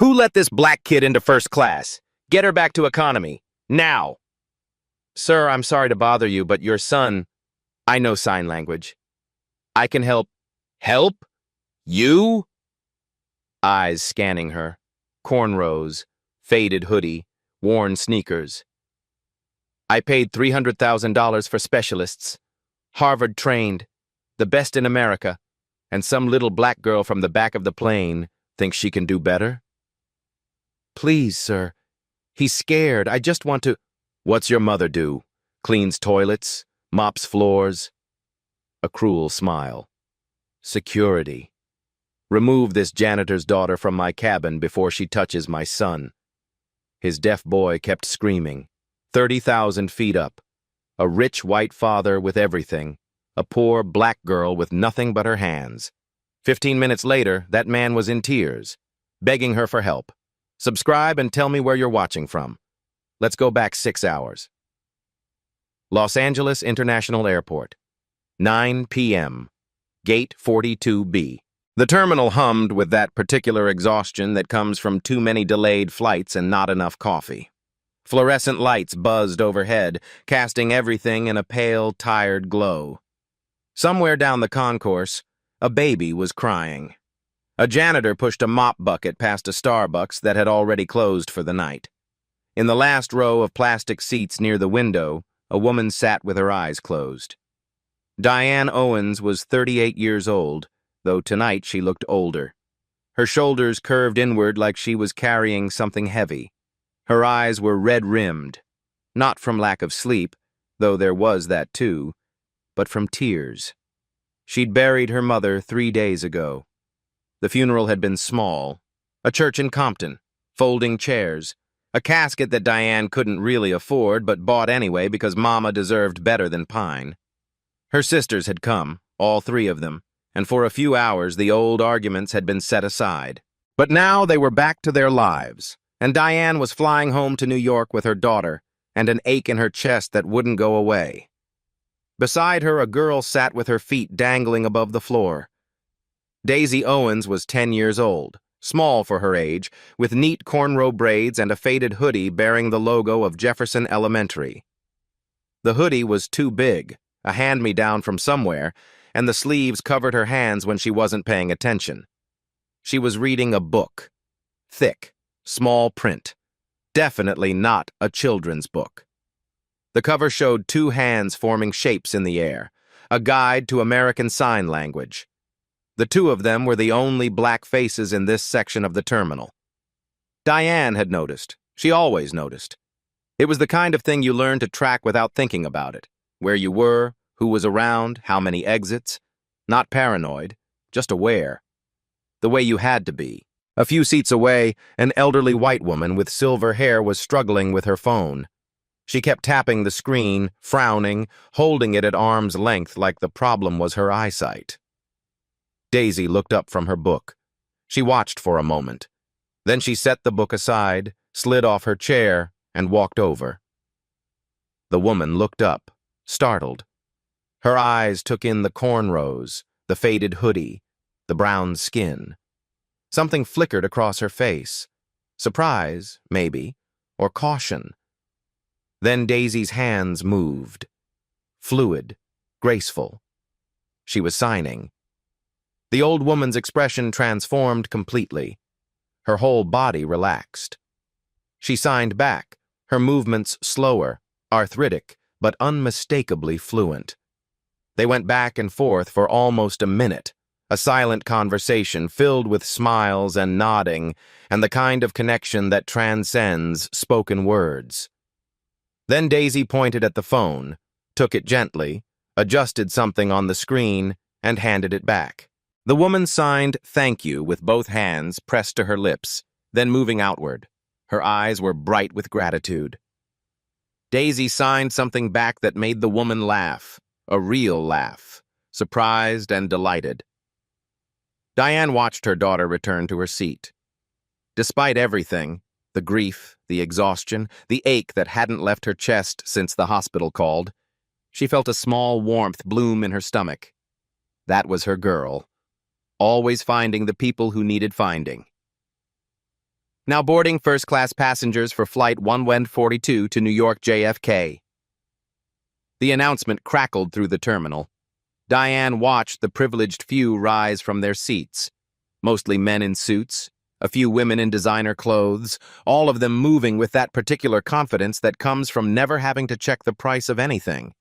Who let this black kid into first class? Get her back to economy. Now! Sir, I'm sorry to bother you, but your son... I know sign language. I can help. Help? You? Eyes scanning her. Cornrows, faded hoodie, worn sneakers. I paid $300,000 for specialists. Harvard trained, the best in America, and some little black girl from the back of the plane thinks she can do better? Please, sir. He's scared. I just want to... What's your mother do? Cleans toilets, mops floors. A cruel smile. Security. Remove this janitor's daughter from my cabin before she touches my son. His deaf boy kept screaming. 30,000 feet up. A rich white father with everything. A poor black girl with nothing but her hands. 15 minutes later, that man was in tears, begging her for help. Subscribe and tell me where you're watching from. Let's go back 6 hours. Los Angeles International Airport. 9 p.m. Gate 42B. The terminal hummed with that particular exhaustion that comes from too many delayed flights and not enough coffee. Fluorescent lights buzzed overhead, casting everything in a pale, tired glow. Somewhere down the concourse, a baby was crying. A janitor pushed a mop bucket past a Starbucks that had already closed for the night. In the last row of plastic seats near the window, a woman sat with her eyes closed. Diane Owens was 38 years old, though tonight she looked older. Her shoulders curved inward like she was carrying something heavy. Her eyes were red-rimmed, not from lack of sleep, though there was that too, but from tears. She'd buried her mother 3 days ago. The funeral had been small. A church in Compton, folding chairs, a casket that Diane couldn't really afford but bought anyway because Mama deserved better than pine. Her sisters had come, all 3 of them, and for a few hours the old arguments had been set aside. But now they were back to their lives, and Diane was flying home to New York with her daughter and an ache in her chest that wouldn't go away. Beside her, a girl sat with her feet dangling above the floor. Daisy Owens was 10 years old, small for her age, with neat cornrow braids and a faded hoodie bearing the logo of Jefferson Elementary. The hoodie was too big, a hand-me-down from somewhere, and the sleeves covered her hands when she wasn't paying attention. She was reading a book. Thick, small print. Definitely not a children's book. The cover showed 2 hands forming shapes in the air, a guide to American Sign Language. The 2 of them were the only black faces in this section of the terminal. Diane had noticed. She always noticed. It was the kind of thing you learn to track without thinking about it. Where you were, who was around, how many exits. Not paranoid, just aware. The way you had to be. A few seats away, an elderly white woman with silver hair was struggling with her phone. She kept tapping the screen, frowning, holding it at arm's length like the problem was her eyesight. Daisy looked up from her book. She watched for a moment. Then she set the book aside, slid off her chair, and walked over. The woman looked up, startled. Her eyes took in the cornrows, the faded hoodie, the brown skin. Something flickered across her face. Surprise, maybe, or caution. Then Daisy's hands moved. Fluid, graceful. She was signing. The old woman's expression transformed completely. Her whole body relaxed. She signed back, her movements slower, arthritic, but unmistakably fluent. They went back and forth for almost a minute, a silent conversation filled with smiles and nodding and the kind of connection that transcends spoken words. Then Daisy pointed at the phone, took it gently, adjusted something on the screen, and handed it back. The woman signed "thank you" with both hands pressed to her lips, then moving outward. Her eyes were bright with gratitude. Daisy signed something back that made the woman laugh, a real laugh, surprised and delighted. Diane watched her daughter return to her seat. Despite everything, the grief, the exhaustion, the ache that hadn't left her chest since the hospital called, she felt a small warmth bloom in her stomach. That was her girl. Always finding the people who needed finding. Now boarding first-class passengers for Flight 142 to New York JFK. The announcement crackled through the terminal. Diane watched the privileged few rise from their seats, mostly men in suits, a few women in designer clothes, all of them moving with that particular confidence that comes from never having to check the price of anything.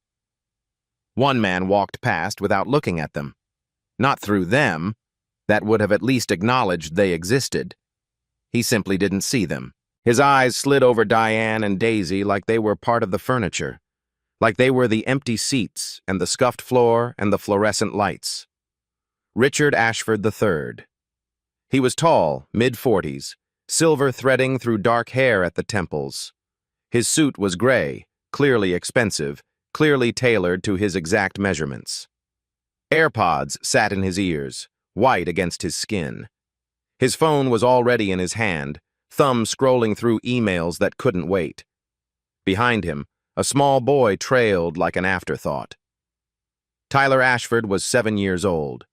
One man walked past without looking at them. Not through them. That would have at least acknowledged they existed. He simply didn't see them. His eyes slid over Diane and Daisy like they were part of the furniture, like they were the empty seats and the scuffed floor and the fluorescent lights. Richard Ashford III. He was tall, mid-40s, silver threading through dark hair at the temples. His suit was gray, clearly expensive, clearly tailored to his exact measurements. AirPods sat in his ears, white against his skin. His phone was already in his hand, thumb scrolling through emails that couldn't wait. Behind him, a small boy trailed like an afterthought. Tyler Ashford was 7 years old.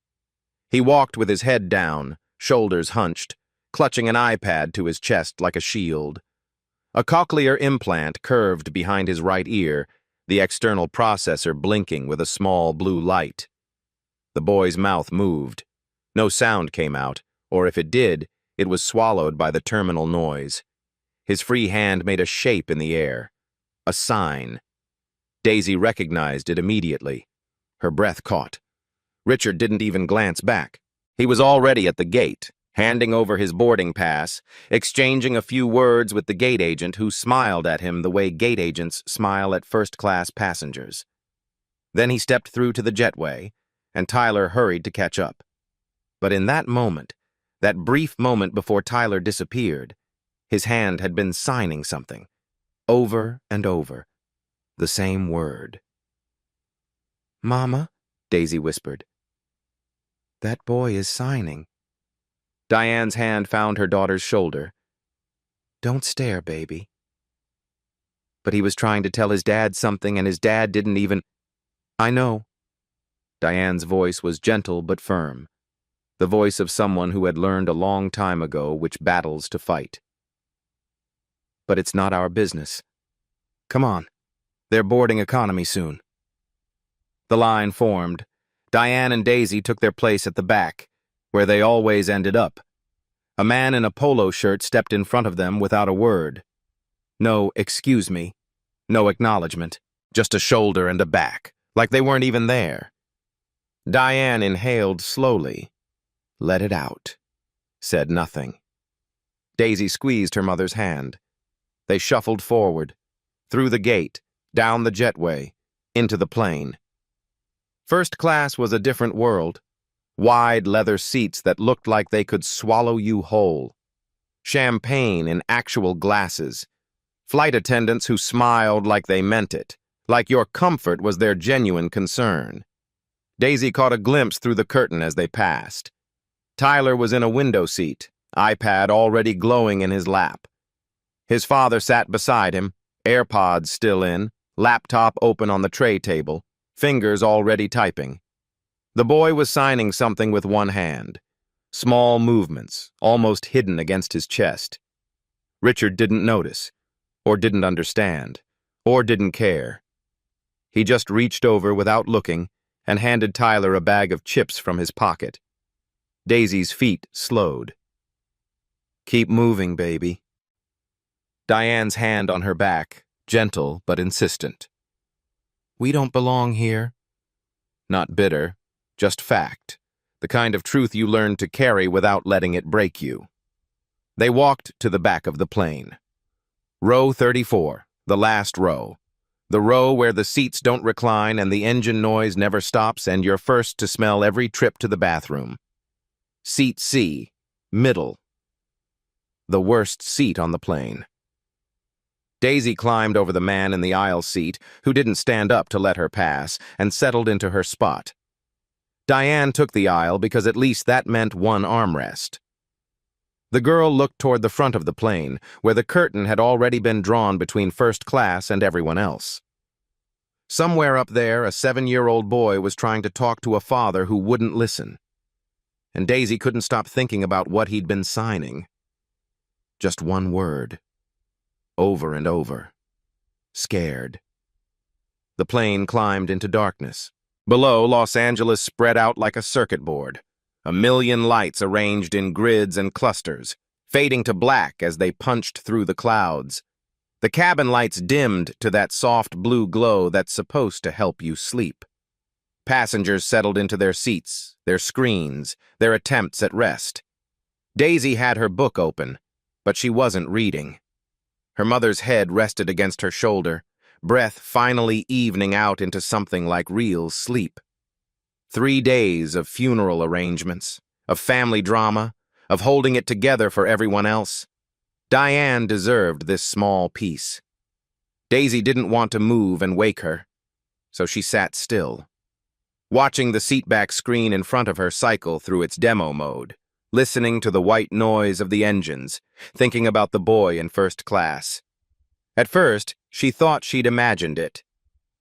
He walked with his head down, shoulders hunched, clutching an iPad to his chest like a shield. A cochlear implant curved behind his right ear, the external processor blinking with a small blue light. The boy's mouth moved. No sound came out, or if it did, it was swallowed by the terminal noise. His free hand made a shape in the air. A sign. Daisy recognized it immediately. Her breath caught. Richard didn't even glance back. He was already at the gate, handing over his boarding pass, exchanging a few words with the gate agent who smiled at him the way gate agents smile at first-class passengers. Then he stepped through to the jetway, and Tyler hurried to catch up. But in that moment, that brief moment before Tyler disappeared, his hand had been signing something. Over and over. The same word. "Mama," Daisy whispered. "That boy is signing." Diane's hand found her daughter's shoulder. "Don't stare, baby." But he was trying to tell his dad something, and his dad didn't even... "I know." Diane's voice was gentle but firm. The voice of someone who had learned a long time ago which battles to fight. "But it's not our business. Come on. They're boarding economy soon." The line formed. Diane and Daisy took their place at the back, where they always ended up. A man in a polo shirt stepped in front of them without a word. No "excuse me," no acknowledgement, just a shoulder and a back, like they weren't even there. Diane inhaled slowly, let it out, said nothing. Daisy squeezed her mother's hand. They shuffled forward, through the gate, down the jetway, into the plane. First class was a different world. Wide leather seats that looked like they could swallow you whole. Champagne in actual glasses. Flight attendants who smiled like they meant it, like your comfort was their genuine concern. Daisy caught a glimpse through the curtain as they passed. Tyler was in a window seat, iPad already glowing in his lap. His father sat beside him, AirPods still in, laptop open on the tray table, fingers already typing. The boy was signing something with one hand. Small movements, almost hidden against his chest. Richard didn't notice, or didn't understand, or didn't care. He just reached over without looking and handed Tyler a bag of chips from his pocket. Daisy's feet slowed. "Keep moving, baby." Diane's hand on her back, gentle but insistent. "We don't belong here." Not bitter, just fact, the kind of truth you learn to carry without letting it break you. They walked to the back of the plane. Row 34, the last row. The row where the seats don't recline and the engine noise never stops and you're first to smell every trip to the bathroom. Seat C, middle. The worst seat on the plane. Daisy climbed over the man in the aisle seat, who didn't stand up to let her pass, and settled into her spot. Diane took the aisle because at least that meant one armrest. The girl looked toward the front of the plane, where the curtain had already been drawn between first class and everyone else. Somewhere up there, a 7-year-old boy was trying to talk to a father who wouldn't listen. And Daisy couldn't stop thinking about what he'd been signing. Just one word. Over and over. Scared. The plane climbed into darkness. Below, Los Angeles spread out like a circuit board. A million lights arranged in grids and clusters, fading to black as they punched through the clouds. The cabin lights dimmed to that soft blue glow that's supposed to help you sleep. Passengers settled into their seats, their screens, their attempts at rest. Daisy had her book open, but she wasn't reading. Her mother's head rested against her shoulder, breath finally evening out into something like real sleep. 3 days of funeral arrangements, of family drama, of holding it together for everyone else. Diane deserved this small peace. Daisy didn't want to move and wake her, so she sat still, watching the seatback screen in front of her cycle through its demo mode, listening to the white noise of the engines, thinking about the boy in first class. At first, she thought she'd imagined it.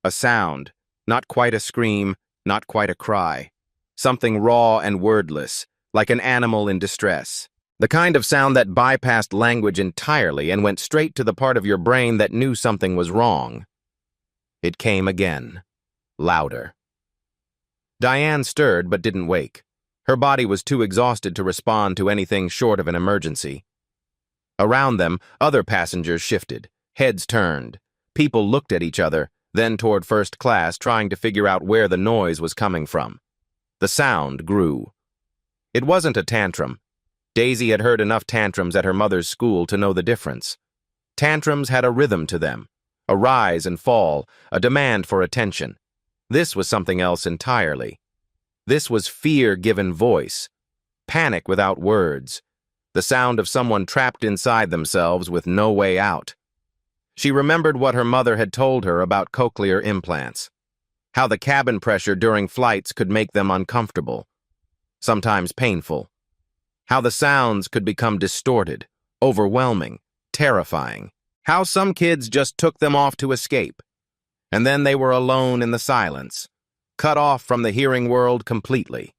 A sound, not quite a scream, not quite a cry. Something raw and wordless, like an animal in distress. The kind of sound that bypassed language entirely and went straight to the part of your brain that knew something was wrong. It came again, louder. Diane stirred but didn't wake. Her body was too exhausted to respond to anything short of an emergency. Around them, other passengers shifted, heads turned. People looked at each other, then toward first class, trying to figure out where the noise was coming from. The sound grew. It wasn't a tantrum. Daisy had heard enough tantrums at her mother's school to know the difference. Tantrums had a rhythm to them, a rise and fall, a demand for attention. This was something else entirely. This was fear given voice, panic without words, the sound of someone trapped inside themselves with no way out. She remembered what her mother had told her about cochlear implants, how the cabin pressure during flights could make them uncomfortable, sometimes painful, how the sounds could become distorted, overwhelming, terrifying, how some kids just took them off to escape, and then they were alone in the silence, cut off from the hearing world completely.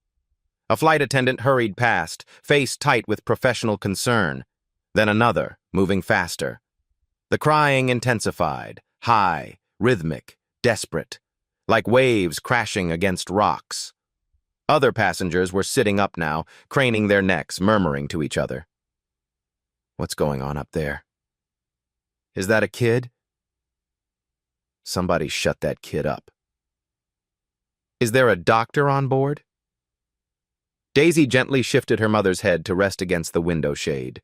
A flight attendant hurried past, face tight with professional concern, then another, moving faster. The crying intensified, high, rhythmic, desperate, like waves crashing against rocks. Other passengers were sitting up now, craning their necks, murmuring to each other. What's going on up there? Is that a kid? Somebody shut that kid up. Is there a doctor on board? Daisy gently shifted her mother's head to rest against the window shade.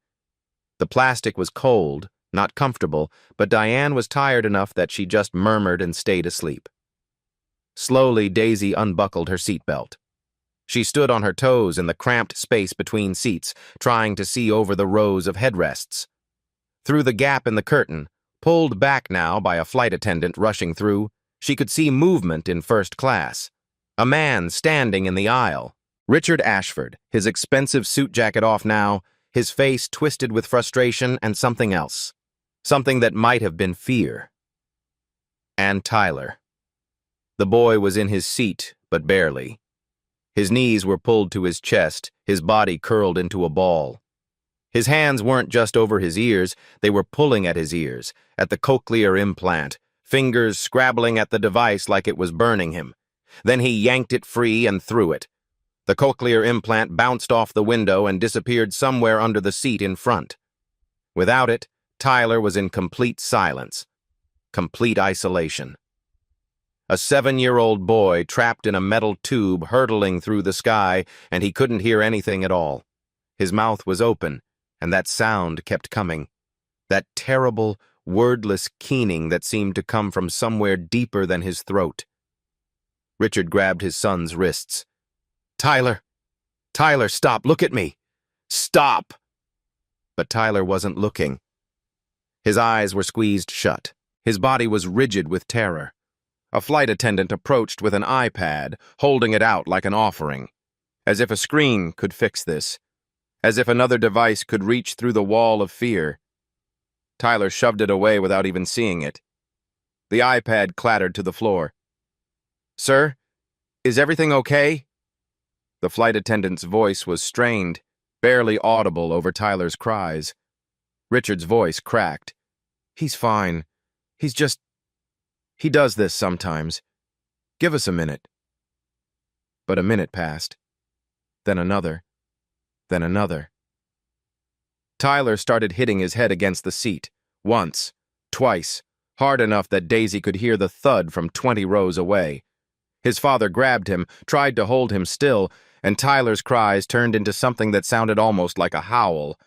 The plastic was cold, not comfortable, but Diane was tired enough that she just murmured and stayed asleep. Slowly, Daisy unbuckled her seatbelt. She stood on her toes in the cramped space between seats, trying to see over the rows of headrests. Through the gap in the curtain, pulled back now by a flight attendant rushing through, she could see movement in first class. A man standing in the aisle. Richard Ashford, his expensive suit jacket off now, his face twisted with frustration and something else. Something that might have been fear. And Tyler. The boy was in his seat, but barely. His knees were pulled to his chest, his body curled into a ball. His hands weren't just over his ears, they were pulling at his ears, at the cochlear implant, fingers scrabbling at the device like it was burning him. Then he yanked it free and threw it. The cochlear implant bounced off the window and disappeared somewhere under the seat in front. Without it, Tyler was in complete silence, complete isolation. A 7-year-old boy trapped in a metal tube hurtling through the sky, and he couldn't hear anything at all. His mouth was open, and that sound kept coming. That terrible, wordless keening that seemed to come from somewhere deeper than his throat. Richard grabbed his son's wrists. Tyler, stop, look at me. Stop! But Tyler wasn't looking. His eyes were squeezed shut. His body was rigid with terror. A flight attendant approached with an iPad, holding it out like an offering. As if a screen could fix this. As if another device could reach through the wall of fear. Tyler shoved it away without even seeing it. The iPad clattered to the floor. Sir, is everything okay? The flight attendant's voice was strained, barely audible over Tyler's cries. Richard's voice cracked. He's fine. He does this sometimes. Give us a minute. But a minute passed. Then another. Then another. Tyler started hitting his head against the seat. Once. Twice. Hard enough that Daisy could hear the thud from 20 rows away. His father grabbed him, tried to hold him still, and Tyler's cries turned into something that sounded almost like a howl.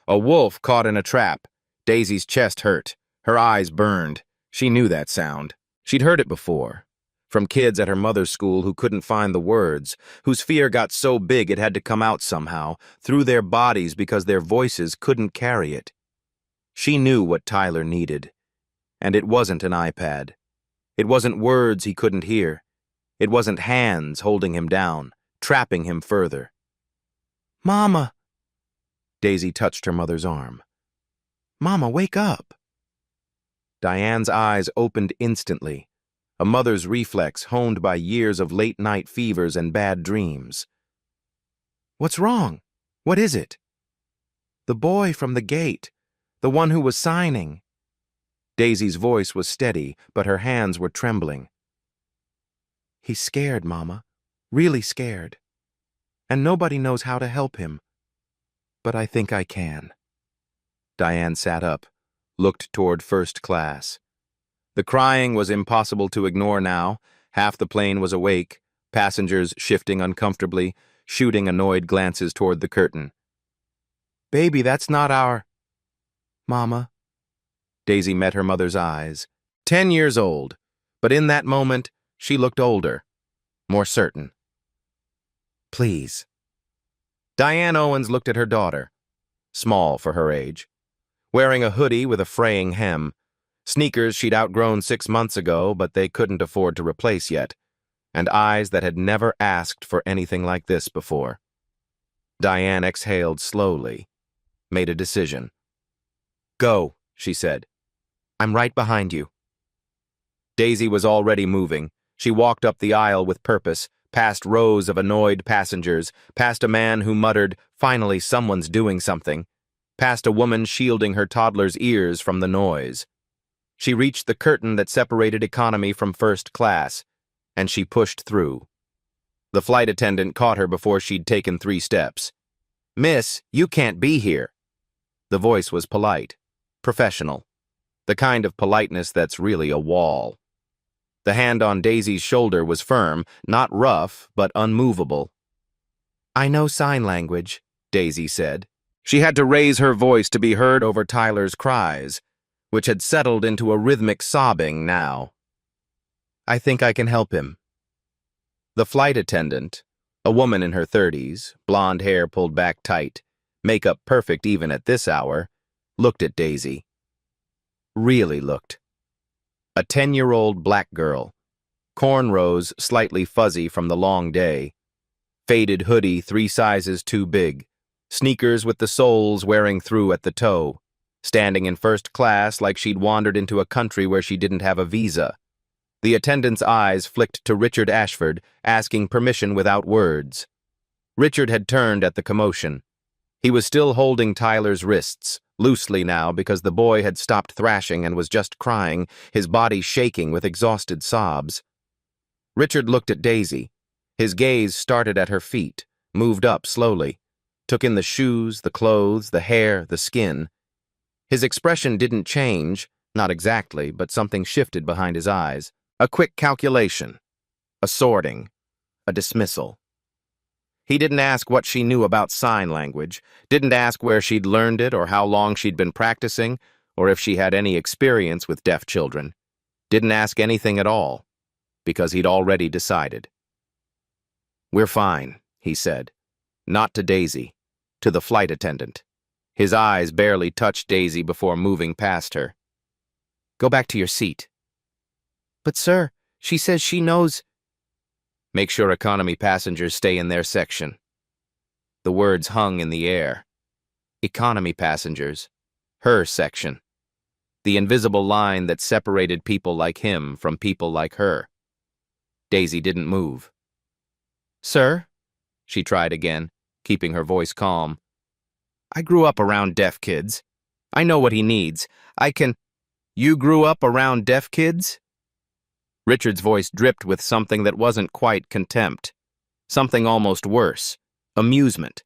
A wolf caught in a trap. Daisy's chest hurt. Her eyes burned. She knew that sound. She'd heard it before. From kids at her mother's school who couldn't find the words, whose fear got so big it had to come out somehow, through their bodies because their voices couldn't carry it. She knew what Tyler needed. And it wasn't an iPad. It wasn't words he couldn't hear. It wasn't hands holding him down, trapping him further. "Mama!" Daisy touched her mother's arm. "Mama, wake up!" Diane's eyes opened instantly, a mother's reflex honed by years of late-night fevers and bad dreams. "What's wrong? What is it?" "The boy from the gate, the one who was signing." Daisy's voice was steady, but her hands were trembling. "He's scared, Mama, really scared. And nobody knows how to help him. But I think I can." Diane sat up, looked toward first class. The crying was impossible to ignore now. Half the plane was awake, passengers shifting uncomfortably, shooting annoyed glances toward the curtain. "Baby, that's not our—" "Mama." Daisy met her mother's eyes. 10 years old, but in that moment, she looked older, more certain. "Please." Diane Owens looked at her daughter, small for her age, wearing a hoodie with a fraying hem, sneakers she'd outgrown 6 months ago but they couldn't afford to replace yet, and eyes that had never asked for anything like this before. Diane exhaled slowly, made a decision. "Go," she said. "I'm right behind you." Daisy was already moving. She walked up the aisle with purpose, past rows of annoyed passengers, past a man who muttered, "Finally, someone's doing something," past a woman shielding her toddler's ears from the noise. She reached the curtain that separated economy from first class, and she pushed through. The flight attendant caught her before she'd taken 3 steps. "Miss, you can't be here." The voice was polite, professional, the kind of politeness that's really a wall. The hand on Daisy's shoulder was firm, not rough, but unmovable. "I know sign language," Daisy said. She had to raise her voice to be heard over Tyler's cries, which had settled into a rhythmic sobbing now. "I think I can help him." The flight attendant, a woman in her 30s, blonde hair pulled back tight, makeup perfect even at this hour, looked at Daisy. Really looked. A 10-year-old black girl, cornrows slightly fuzzy from the long day, faded hoodie 3 sizes too big, sneakers with the soles wearing through at the toe, standing in first class like she'd wandered into a country where she didn't have a visa. The attendant's eyes flicked to Richard Ashford, asking permission without words. Richard had turned at the commotion. He was still holding Tyler's wrists, loosely now because the boy had stopped thrashing and was just crying, his body shaking with exhausted sobs. Richard looked at Daisy. His gaze started at her feet, moved up slowly, took in the shoes, the clothes, the hair, the skin. His expression didn't change, not exactly, but something shifted behind his eyes. A quick calculation, a sorting, a dismissal. He didn't ask what she knew about sign language, didn't ask where she'd learned it or how long she'd been practicing, or if she had any experience with deaf children. Didn't ask anything at all, because he'd already decided. "We're fine," he said. Not to Daisy, to the flight attendant. His eyes barely touched Daisy before moving past her. "Go back to your seat." "But sir, she says she knows—" "Make sure economy passengers stay in their section." The words hung in the air. Economy passengers. Her section. The invisible line that separated people like him from people like her. Daisy didn't move. "Sir?" she tried again, keeping her voice calm. "I grew up around deaf kids. I know what he needs. I can... You grew up around deaf kids? Richard's voice dripped with something that wasn't quite contempt. Something almost worse. Amusement.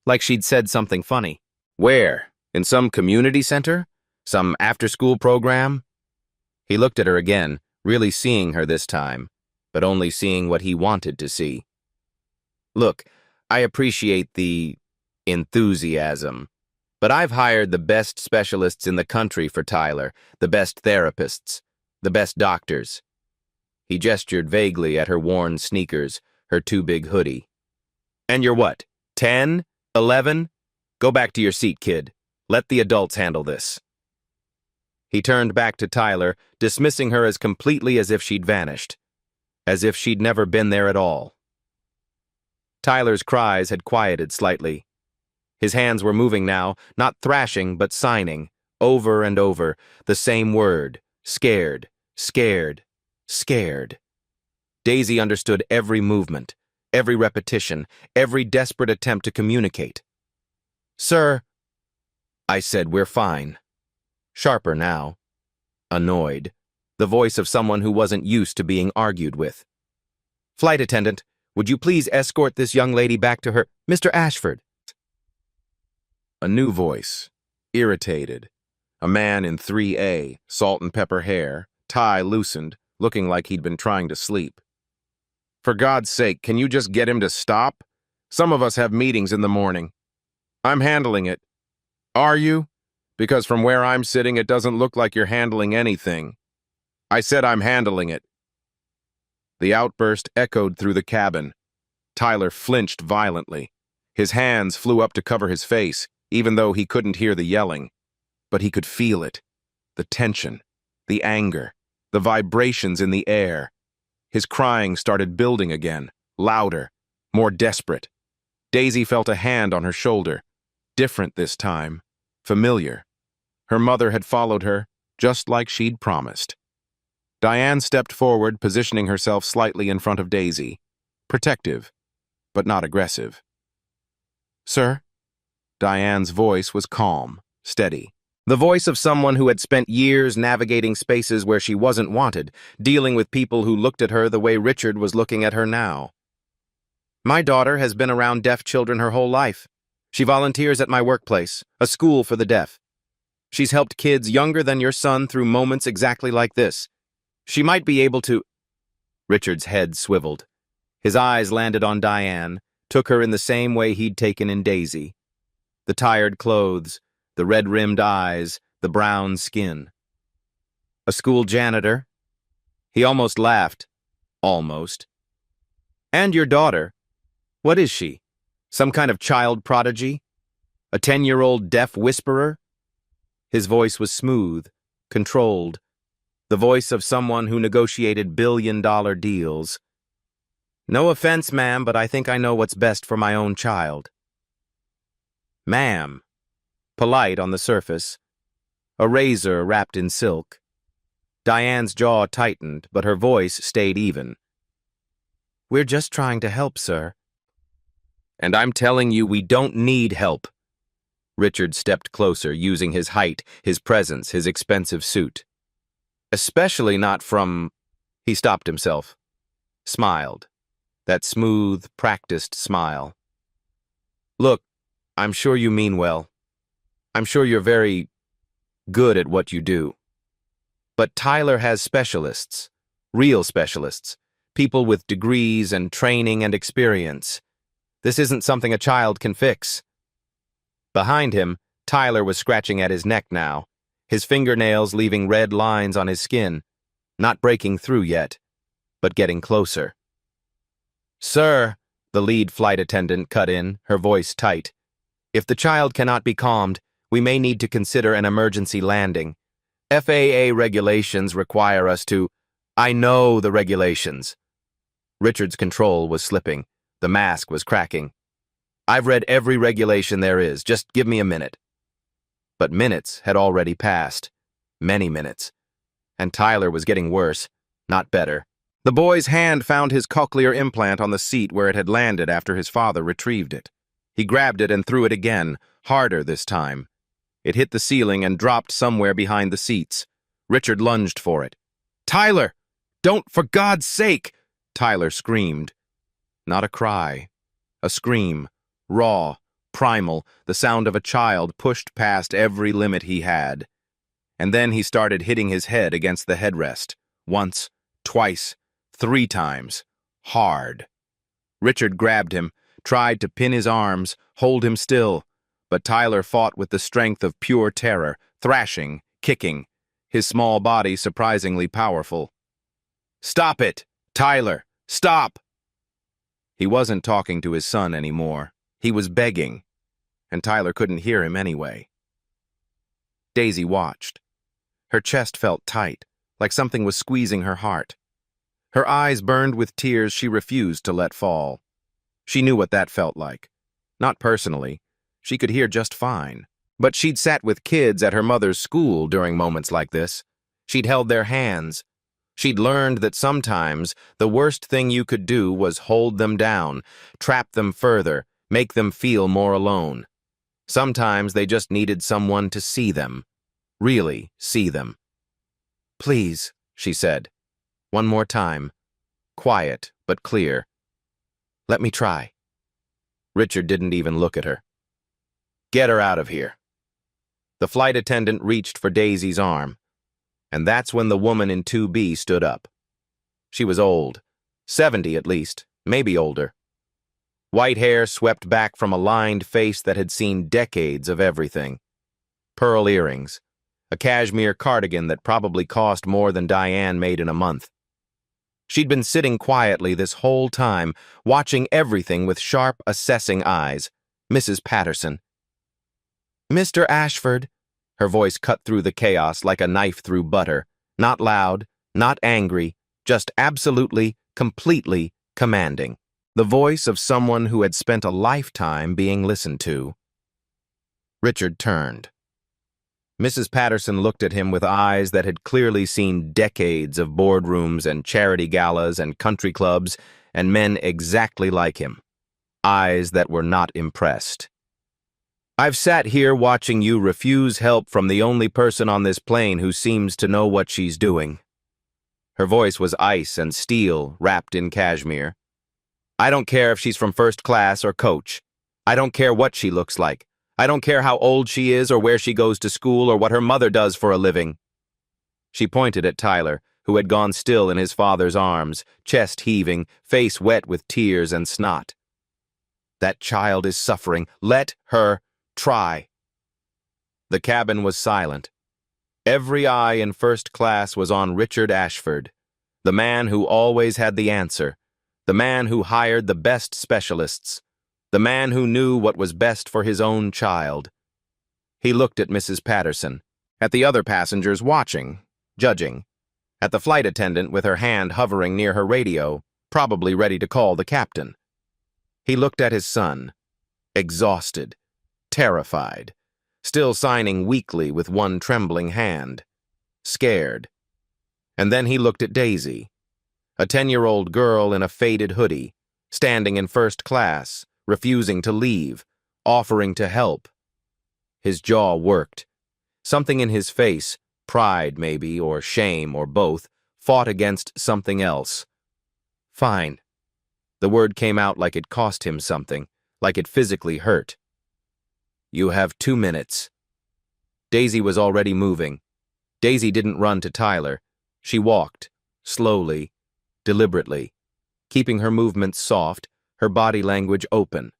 Like she'd said something funny. Where? In some community center? Some after-school program? He looked at her again, really seeing her this time, but only seeing what he wanted to see. Look, I appreciate the enthusiasm, but I've hired the best specialists in the country for Tyler, the best therapists, the best doctors. He gestured vaguely at her worn sneakers, her too big hoodie. And you're what, 10? 11? Go back to your seat, kid. Let the adults handle this. He turned back to Tyler, dismissing her as completely as if she'd vanished, as if she'd never been there at all. Tyler's cries had quieted slightly. His hands were moving now, not thrashing but signing, over and over, the same word, scared, scared, scared. Daisy understood every movement, every repetition, every desperate attempt to communicate. Sir, I said, we're fine. Sharper now. Annoyed. The voice of someone who wasn't used to being argued with. Flight attendant, would you please escort this young lady back to her... Mr. Ashford. A new voice. Irritated. A man in 3A, salt and pepper hair, tie loosened, looking like he'd been trying to sleep. For God's sake, can you just get him to stop? Some of us have meetings in the morning. I'm handling it. Are you? Because from where I'm sitting, it doesn't look like you're handling anything. I said I'm handling it. The outburst echoed through the cabin. Tyler flinched violently. His hands flew up to cover his face, even though he couldn't hear the yelling. But he could feel it. The tension, the anger, the vibrations in the air. His crying started building again, louder, more desperate. Daisy felt a hand on her shoulder. Different this time. Familiar. Her mother had followed her, just like she'd promised. Diane stepped forward, positioning herself slightly in front of Daisy. Protective, but not aggressive. Sir? Diane's voice was calm, steady. The voice of someone who had spent years navigating spaces where she wasn't wanted, dealing with people who looked at her the way Richard was looking at her now. My daughter has been around deaf children her whole life. She volunteers at my workplace, a school for the deaf. She's helped kids younger than your son through moments exactly like this. She might be able to... Richard's head swiveled. His eyes landed on Diane, took her in the same way he'd taken in Daisy. The tired clothes, the red-rimmed eyes, the brown skin. A school janitor? He almost laughed. Almost. And your daughter? What is she? Some kind of child prodigy? A 10-year-old deaf whisperer? His voice was smooth, controlled, the voice of someone who negotiated billion-dollar deals. No offense, ma'am, but I think I know what's best for my own child. Ma'am. Polite on the surface. A razor wrapped in silk. Diane's jaw tightened, but her voice stayed even. We're just trying to help, sir. And I'm telling you, we don't need help. Richard stepped closer, using his height, his presence, his expensive suit. Especially not from... He stopped himself. Smiled. That smooth, practiced smile. Look, I'm sure you mean well. I'm sure you're very good at what you do. But Tyler has specialists. Real specialists. People with degrees and training and experience. This isn't something a child can fix. Behind him, Tyler was scratching at his neck now, his fingernails leaving red lines on his skin, not breaking through yet, but getting closer. Sir, the lead flight attendant cut in, her voice tight. If the child cannot be calmed, we may need to consider an emergency landing. FAA regulations require us to... I know the regulations. Richard's control was slipping. The mask was cracking. I've read every regulation there is. Just give me a minute. But minutes had already passed. Many minutes. And Tyler was getting worse, not better. The boy's hand found his cochlear implant on the seat where it had landed after his father retrieved it. He grabbed it and threw it again, harder this time. It hit the ceiling and dropped somewhere behind the seats. Richard lunged for it. "Tyler! Don't, for God's sake!" Tyler screamed. Not a cry. A scream. Raw, primal, the sound of a child pushed past every limit he had. And then he started hitting his head against the headrest. Once, twice, 3 times. Hard. Richard grabbed him, tried to pin his arms, hold him still, but Tyler fought with the strength of pure terror, thrashing, kicking, his small body surprisingly powerful. "Stop it! Tyler, stop!" He wasn't talking to his son anymore. He was begging, and Tyler couldn't hear him anyway. Daisy watched. Her chest felt tight, like something was squeezing her heart. Her eyes burned with tears she refused to let fall. She knew what that felt like. Not personally. She could hear just fine. But she'd sat with kids at her mother's school during moments like this. She'd held their hands. She'd learned that sometimes the worst thing you could do was hold them down, trap them further, make them feel more alone. Sometimes they just needed someone to see them. Really see them. "Please," she said. One more time. Quiet, but clear. "Let me try." Richard didn't even look at her. "Get her out of here." The flight attendant reached for Daisy's arm, and that's when the woman in 2B stood up. She was old, 70 at least, maybe older. White hair swept back from a lined face that had seen decades of everything. Pearl earrings, a cashmere cardigan that probably cost more than Diane made in a month. She'd been sitting quietly this whole time, watching everything with sharp, assessing eyes. Mrs. Patterson. "Mr. Ashford," her voice cut through the chaos like a knife through butter. Not loud, not angry, just absolutely, completely commanding. The voice of someone who had spent a lifetime being listened to. Richard turned. Mrs. Patterson looked at him with eyes that had clearly seen decades of boardrooms and charity galas and country clubs and men exactly like him. Eyes that were not impressed. "I've sat here watching you refuse help from the only person on this plane who seems to know what she's doing." Her voice was ice and steel wrapped in cashmere. "I don't care if she's from first class or coach. I don't care what she looks like. I don't care how old she is or where she goes to school or what her mother does for a living." She pointed at Tyler, who had gone still in his father's arms, chest heaving, face wet with tears and snot. "That child is suffering. Let her try." The cabin was silent. Every eye in first class was on Richard Ashford, the man who always had the answer, the man who hired the best specialists, the man who knew what was best for his own child. He looked at Mrs. Patterson, at the other passengers watching, judging, at the flight attendant with her hand hovering near her radio, probably ready to call the captain. He looked at his son, exhausted, terrified, still signing weakly with one trembling hand, scared. And then he looked at Daisy, a 10-year-old girl in a faded hoodie, standing in first class, refusing to leave, offering to help. His jaw worked. Something in his face, pride maybe, or shame, or both, fought against something else. "Fine." The word came out like it cost him something, like it physically hurt. "You have 2 minutes." Daisy was already moving. Daisy didn't run to Tyler. She walked, slowly, deliberately, keeping her movements soft, her body language open.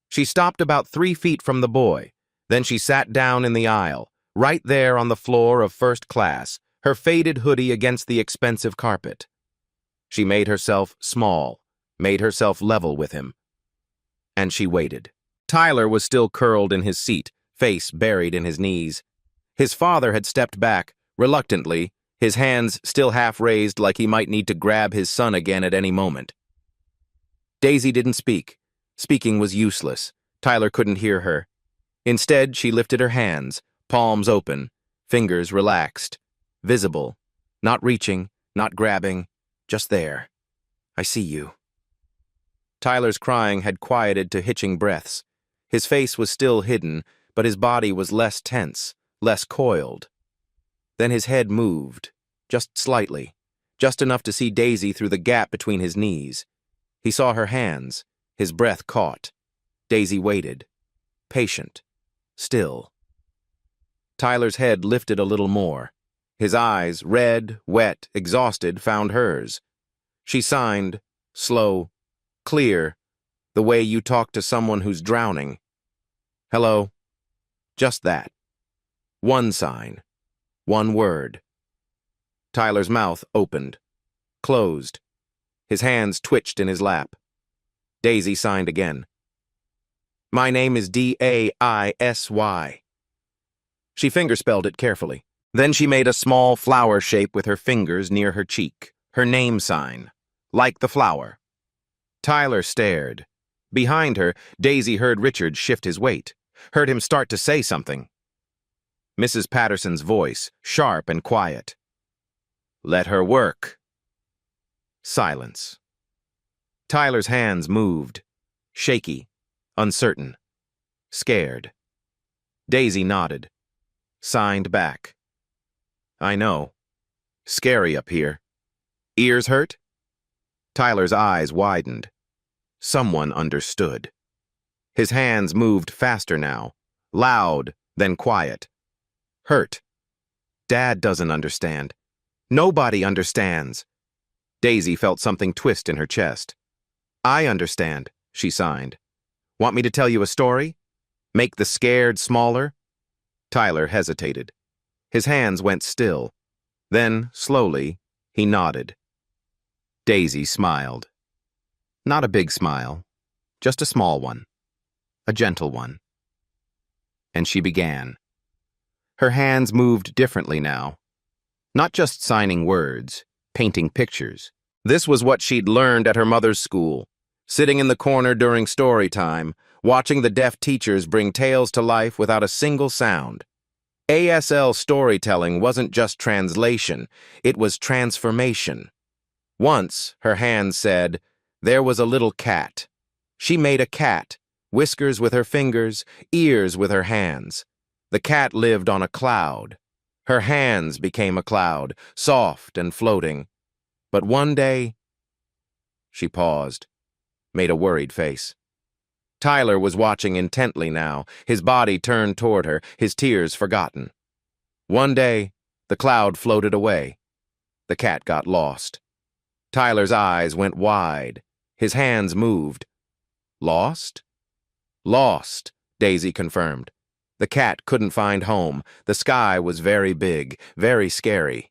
She stopped about 3 feet from the boy. Then she sat down in the aisle, right there on the floor of first class, her faded hoodie against the expensive carpet. She made herself small, made herself level with him. And she waited. Tyler was still curled in his seat, face buried in his knees. His father had stepped back, reluctantly, his hands still half raised like he might need to grab his son again at any moment. Daisy didn't speak. Speaking was useless. Tyler couldn't hear her. Instead, she lifted her hands, palms open, fingers relaxed, visible, not reaching, not grabbing, just there. "I see you." Tyler's crying had quieted to hitching breaths. His face was still hidden, but his body was less tense, less coiled. Then his head moved, just slightly, just enough to see Daisy through the gap between his knees. He saw her hands, his breath caught. Daisy waited, patient, still. Tyler's head lifted a little more. His eyes, red, wet, exhausted, found hers. She signed, slow, clear, the way you talk to someone who's drowning. Hello. Just that. One sign. One word. Tyler's mouth opened, closed. His hands twitched in his lap. Daisy signed again. My name is Daisy. She fingerspelled it carefully. Then she made a small flower shape with her fingers near her cheek, her name sign, like the flower. Tyler stared. Behind her, Daisy heard Richard shift his weight, heard him start to say something. Mrs. Patterson's voice, sharp and quiet. Let her work. Silence. Tyler's hands moved, shaky, uncertain, scared. Daisy nodded, signed back. I know. Scary up here. Ears hurt? Tyler's eyes widened. Someone understood. His hands moved faster now, loud, then quiet. Hurt. Dad doesn't understand. Nobody understands. Daisy felt something twist in her chest. I understand, she signed. Want me to tell you a story? Make the scared smaller? Tyler hesitated. His hands went still. Then, slowly, he nodded. Daisy smiled. Not a big smile, just a small one, a gentle one. And she began. Her hands moved differently now. Not just signing words, painting pictures. This was what she'd learned at her mother's school, sitting in the corner during story time, watching the deaf teachers bring tales to life without a single sound. ASL storytelling wasn't just translation, it was transformation. Once, her hands said, there was a little cat. She made a cat, whiskers with her fingers, ears with her hands. The cat lived on a cloud. Her hands became a cloud, soft and floating. But one day... She paused, made a worried face. Tyler was watching intently now, his body turned toward her, his tears forgotten. One day, the cloud floated away. The cat got lost. Tyler's eyes went wide. His hands moved. Lost? Lost, Daisy confirmed. The cat couldn't find home. The sky was very big, very scary.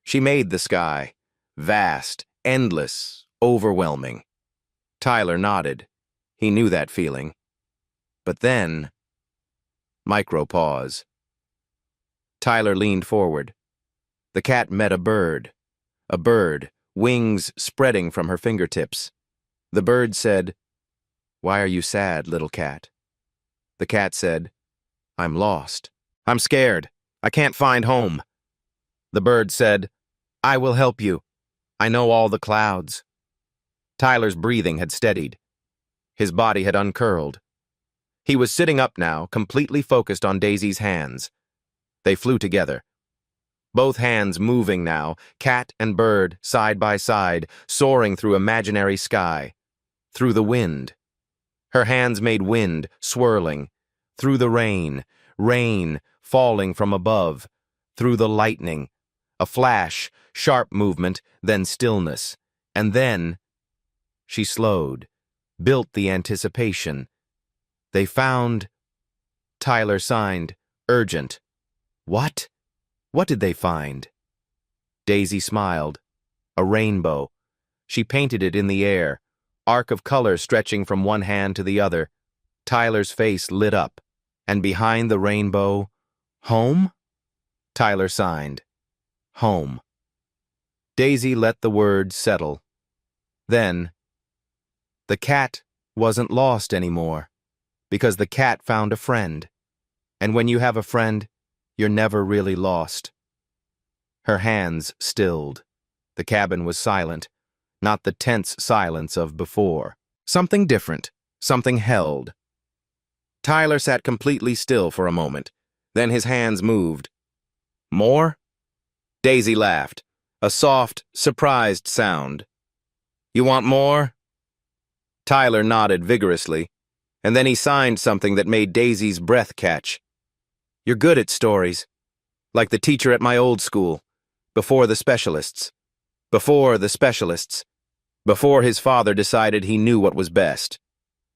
She made the sky. Vast, endless, overwhelming. Tyler nodded. He knew that feeling. But then... Micro pause. Tyler leaned forward. The cat met a bird, wings spreading from her fingertips. The bird said, Why are you sad, little cat? The cat said, I'm lost. I'm scared. I can't find home. The bird said, I will help you. I know all the clouds. Tyler's breathing had steadied. His body had uncurled. He was sitting up now, completely focused on Daisy's hands. They flew together. Both hands moving now, cat and bird, side by side, soaring through imaginary sky. Through the wind. Her hands made wind, swirling. Through the rain, rain falling from above. Through the lightning. A flash, sharp movement, then stillness. And then... She slowed. Built the anticipation. They found... Tyler signed, urgent. What? What did they find? Daisy smiled. A rainbow. She painted it in the air, arc of color stretching from one hand to the other. Tyler's face lit up, and behind the rainbow, home? Tyler signed. Home. Daisy let the words settle. Then, the cat wasn't lost anymore, because the cat found a friend. And when you have a friend, you're never really lost. Her hands stilled. The cabin was silent, not the tense silence of before. Something different, something held. Tyler sat completely still for a moment, Then his hands moved. More? Daisy laughed, a soft, surprised sound. You want more? Tyler nodded vigorously, and then he signed something that made Daisy's breath catch. You're good at stories. Like the teacher at my old school. Before the specialists. Before the specialists. Before his father decided he knew what was best.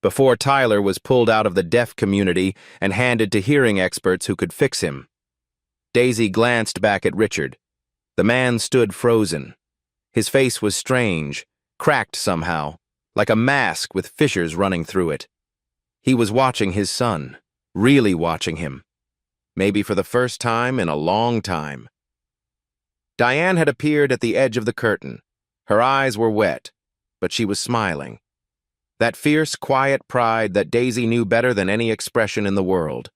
Before Tyler was pulled out of the deaf community and handed to hearing experts who could fix him. Daisy glanced back at Richard. The man stood frozen. His face was strange, cracked somehow, like a mask with fissures running through it. He was watching his son, really watching him. Maybe for the first time in a long time. Diane had appeared at the edge of the curtain. Her eyes were wet, but she was smiling. That fierce, quiet pride that Daisy knew better than any expression in the world.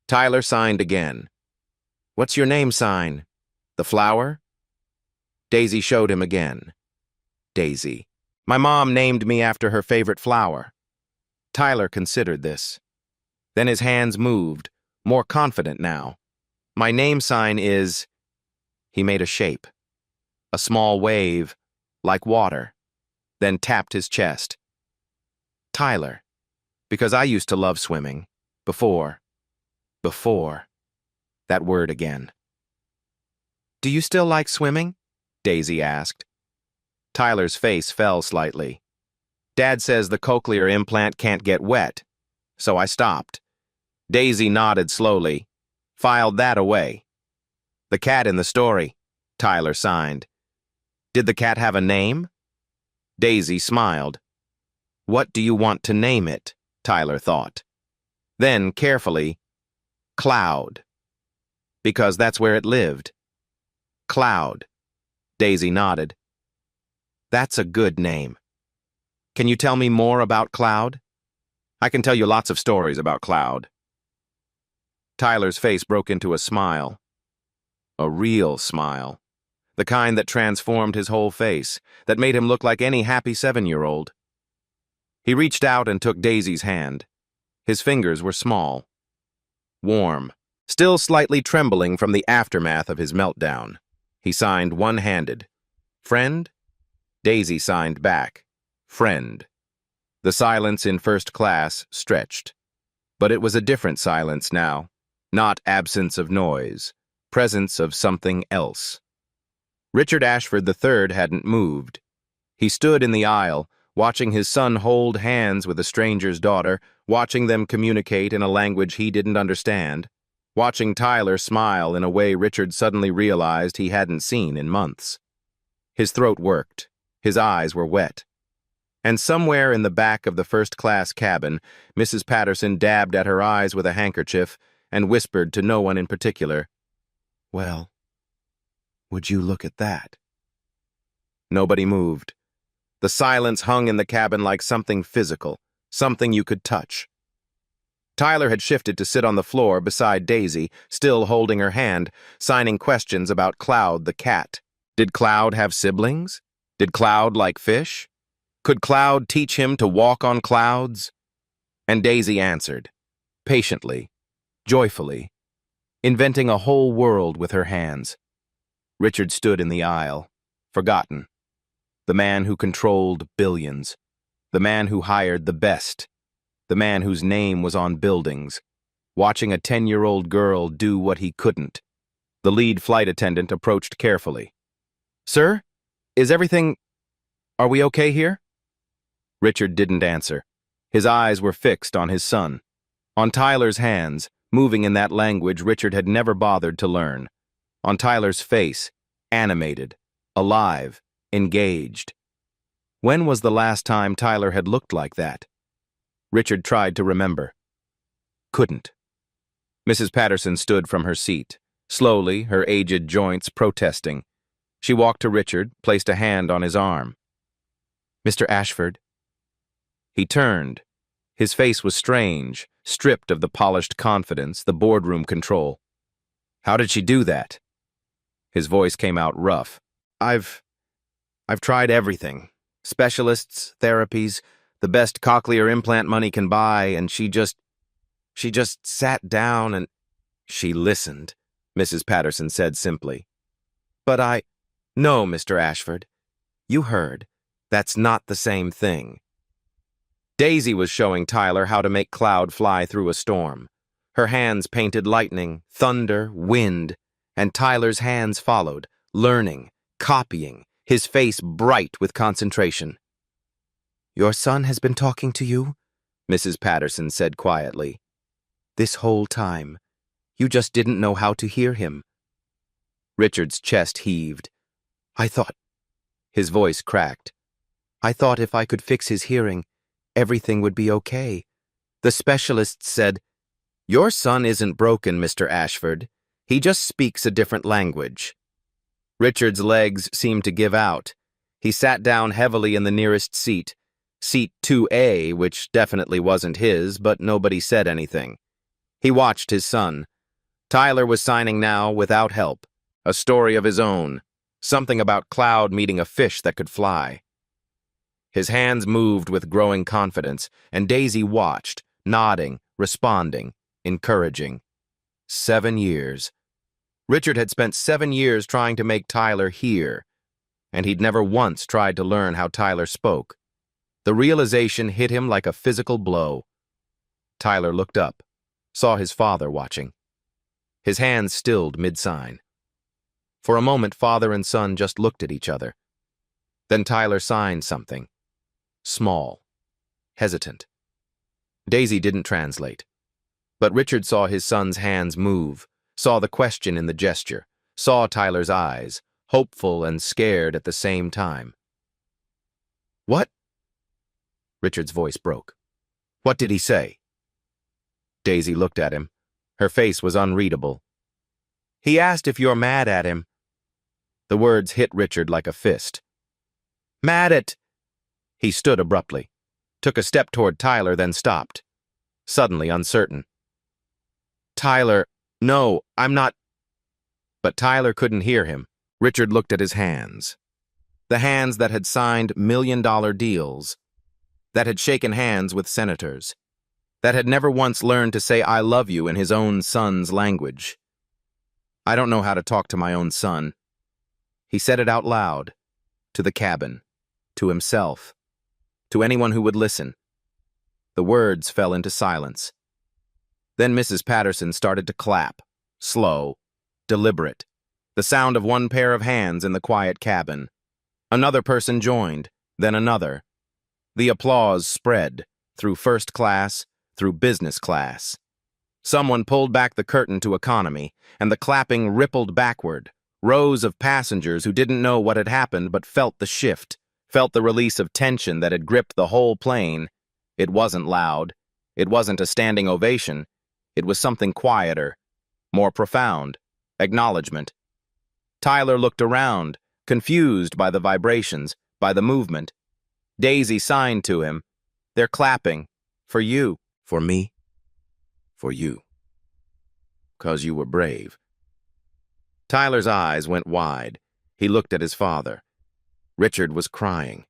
Tyler signed again. What's your name sign? The flower? Daisy showed him again. Daisy. My mom named me after her favorite flower. Tyler considered this. Then his hands moved, more confident now. My name sign is... He made a shape. A small wave, like water, then tapped his chest. Tyler, because I used to love swimming. Before. That word again. Do you still like swimming? Daisy asked. Tyler's face fell slightly. Dad says the cochlear implant can't get wet, so I stopped. Daisy nodded slowly, filed that away. The cat in the story, Tyler signed. Did the cat have a name? Daisy smiled. What do you want to name it? Tyler thought. Then, carefully, Cloud. Because that's where it lived. Cloud. Daisy nodded. That's a good name. Can you tell me more about Cloud? I can tell you lots of stories about Cloud. Tyler's face broke into a smile. A real smile. The kind that transformed his whole face, that made him look like any happy 7-year-old. He reached out and took Daisy's hand. His fingers were small. Warm. Still slightly trembling from the aftermath of his meltdown. He signed one-handed. Friend? Daisy signed back. Friend. The silence in first class stretched. But it was a different silence now. Not absence of noise. Presence of something else. Richard Ashford III hadn't moved. He stood in the aisle, watching his son hold hands with a stranger's daughter, watching them communicate in a language he didn't understand, watching Tyler smile in a way Richard suddenly realized he hadn't seen in months. His throat worked. His eyes were wet. And somewhere in the back of the first-class cabin, Mrs. Patterson dabbed at her eyes with a handkerchief and whispered to no one in particular, Well, would you look at that? Nobody moved. The silence hung in the cabin like something physical, something you could touch. Tyler had shifted to sit on the floor beside Daisy, still holding her hand, signing questions about Cloud the cat. Did Cloud have siblings? Did Cloud like fish? Could Cloud teach him to walk on clouds? And Daisy answered, patiently, joyfully, inventing a whole world with her hands. Richard stood in the aisle, forgotten. The man who controlled billions. The man who hired the best. The man whose name was on buildings. Watching a 10-year-old girl do what he couldn't. The lead flight attendant approached carefully. Sir, is everything... Are we okay here? Richard didn't answer. His eyes were fixed on his son. On Tyler's hands, moving in that language Richard had never bothered to learn. On Tyler's face, animated, alive, engaged. When was the last time Tyler had looked like that? Richard tried to remember. Couldn't. Mrs. Patterson stood from her seat, slowly, her aged joints protesting. She walked to Richard, placed a hand on his arm. Mr. Ashford. He turned. His face was strange, stripped of the polished confidence, the boardroom control. How did she do that? His voice came out rough. I've tried everything. Specialists, therapies, the best cochlear implant money can buy, and she just sat down and... She listened, Mrs. Patterson said simply. But No, Mr. Ashford. You heard. That's not the same thing. Daisy was showing Tyler how to make cloud fly through a storm. Her hands painted lightning, thunder, wind, and Tyler's hands followed, learning, copying, his face bright with concentration. Your son has been talking to you? Mrs. Patterson said quietly. This whole time. You just didn't know how to hear him. Richard's chest heaved. I thought... His voice cracked. I thought if I could fix his hearing, everything would be okay. The specialists said, Your son isn't broken, Mr. Ashford. He just speaks a different language. Richard's legs seemed to give out. He sat down heavily in the nearest seat, seat 2A, which definitely wasn't his, but nobody said anything. He watched his son. Tyler was signing now without help, a story of his own, something about Cloud meeting a fish that could fly. His hands moved with growing confidence, and Daisy watched, nodding, responding, encouraging. 7 years. Richard had spent 7 years trying to make Tyler hear, and he'd never once tried to learn how Tyler spoke. The realization hit him like a physical blow. Tyler looked up, saw his father watching. His hands stilled mid-sign. For a moment, father and son just looked at each other. Then Tyler signed something. Small. Hesitant. Daisy didn't translate. But Richard saw his son's hands move, saw the question in the gesture, saw Tyler's eyes, hopeful and scared at the same time. What? Richard's voice broke. What did he say? Daisy looked at him. Her face was unreadable. He asked if you're mad at him. The words hit Richard like a fist. Mad at... He stood abruptly, took a step toward Tyler, then stopped, suddenly uncertain. Tyler, no, I'm not... But Tyler couldn't hear him. Richard looked at his hands. The hands that had signed million-dollar deals, that had shaken hands with senators, that had never once learned to say I love you in his own son's language. I don't know how to talk to my own son. He said it out loud, to the cabin, to himself, to anyone who would listen. The words fell into silence. Then Mrs. Patterson started to clap, slow, deliberate, the sound of one pair of hands in the quiet cabin. Another person joined, then another. The applause spread, through first class, through business class. Someone pulled back the curtain to economy, and the clapping rippled backward. Rows of passengers who didn't know what had happened but felt the shift, felt the release of tension that had gripped the whole plane. It wasn't loud. It wasn't a standing ovation. It was something quieter, more profound, acknowledgement. Tyler looked around, confused by the vibrations, by the movement. Daisy signed to him. They're clapping. For you. For me. For you. 'Cause you were brave. Tyler's eyes went wide. He looked at his father. Richard was crying.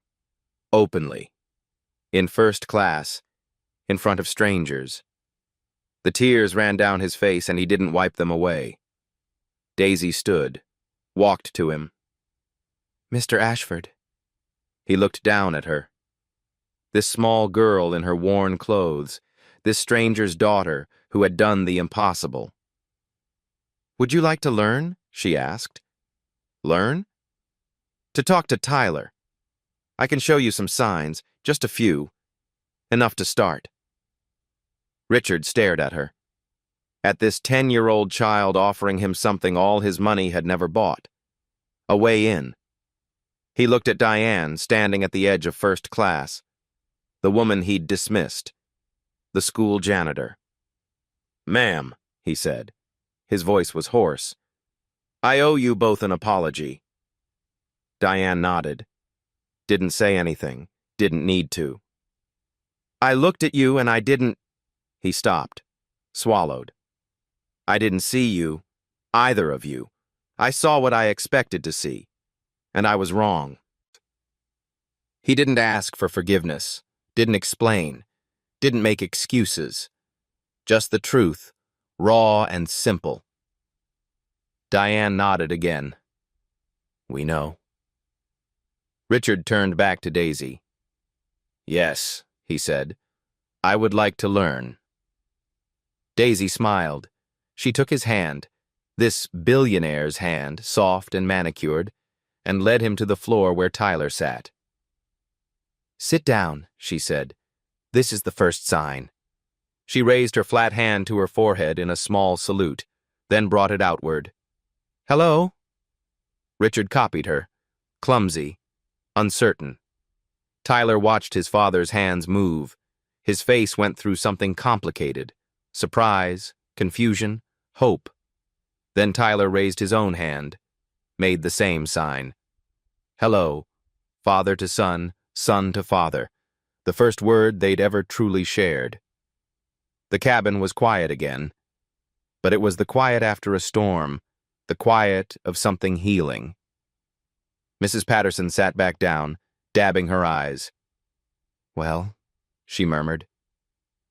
Openly. In first class. In front of strangers. The tears ran down his face and he didn't wipe them away. Daisy stood, walked to him. Mr. Ashford. He looked down at her. This small girl in her worn clothes, this stranger's daughter who had done the impossible. Would you like to learn? She asked. Learn? To talk to Tyler. I can show you some signs, just a few. Enough to start. Richard stared at her. At this 10-year-old child offering him something all his money had never bought. A way in. He looked at Diane, standing at the edge of first class. The woman he'd dismissed. The school janitor. Ma'am, he said. His voice was hoarse. I owe you both an apology. Diane nodded. Didn't say anything. Didn't need to. I looked at you and I didn't... He stopped. Swallowed. I didn't see you. Either of you. I saw what I expected to see. And I was wrong. He didn't ask for forgiveness. Didn't explain. Didn't make excuses. Just the truth. raw and simple. Diane nodded again. We know. Richard turned back to Daisy. Yes, he said. I would like to learn. Daisy smiled. She took his hand, this billionaire's hand, soft and manicured, and led him to the floor where Tyler sat. Sit down, she said. This is the first sign. She raised her flat hand to her forehead in a small salute, then brought it outward. Hello? Richard copied her, clumsy, uncertain. Tyler watched his father's hands move. His face went through something complicated. Surprise, confusion, hope. Then Tyler raised his own hand, made the same sign. Hello, father to son, son to father, the first word they'd ever truly shared. The cabin was quiet again, but it was the quiet after a storm, the quiet of something healing. Mrs. Patterson sat back down, dabbing her eyes. Well, she murmured,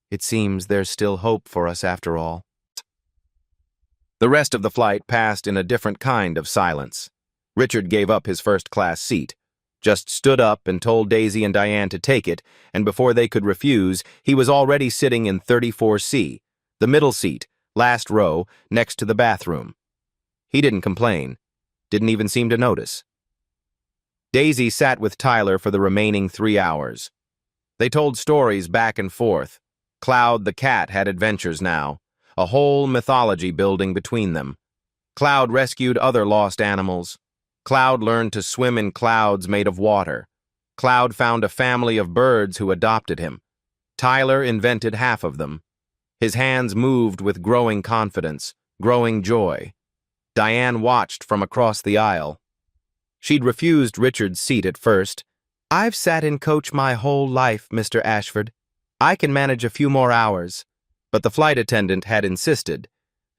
it seems there's still hope for us after all. The rest of the flight passed in a different kind of silence. Richard gave up his first-class seat, just stood up and told Daisy and Diane to take it, and before they could refuse, he was already sitting in 34C, the middle seat, last row, next to the bathroom. He didn't complain, didn't even seem to notice. Daisy sat with Tyler for the remaining 3 hours. They told stories back and forth. Cloud the cat had adventures now, a whole mythology building between them. Cloud rescued other lost animals. Cloud learned to swim in clouds made of water. Cloud found a family of birds who adopted him. Tyler invented half of them. His hands moved with growing confidence, growing joy. Diane watched from across the aisle. She'd refused Richard's seat at first. I've sat in coach my whole life, Mr. Ashford. I can manage a few more hours. But the flight attendant had insisted,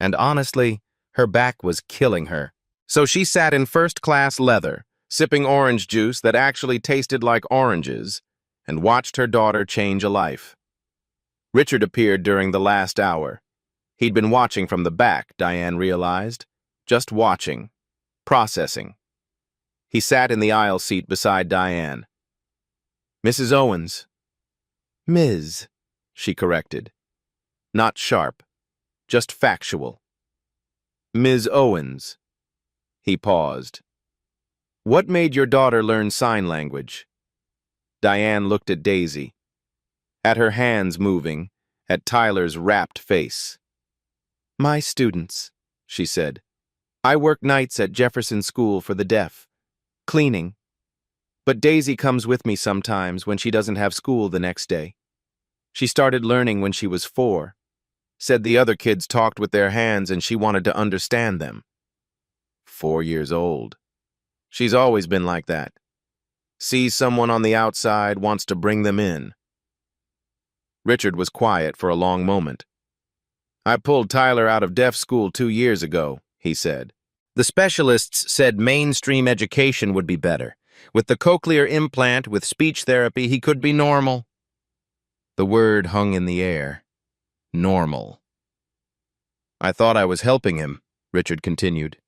and honestly, her back was killing her. So she sat in first-class leather, sipping orange juice that actually tasted like oranges, and watched her daughter change a life. Richard appeared during the last hour. He'd been watching from the back, Diane realized. Just watching. Processing. He sat in the aisle seat beside Diane. Mrs. Owens. Ms., she corrected. Not sharp, just factual. Ms. Owens. He paused. What made your daughter learn sign language? Diane looked at Daisy, at her hands moving, at Tyler's rapt face. My students, she said. I work nights at Jefferson School for the Deaf, cleaning. But Daisy comes with me sometimes when she doesn't have school the next day. She started learning when she was 4. Said the other kids talked with their hands and she wanted to understand them. 4 years old. She's always been like that. Sees someone on the outside, wants to bring them in. Richard was quiet for a long moment. I pulled Tyler out of deaf school 2 years ago, he said. The specialists said mainstream education would be better. With the cochlear implant, with speech therapy, he could be normal. The word hung in the air. Normal. I thought I was helping him, Richard continued.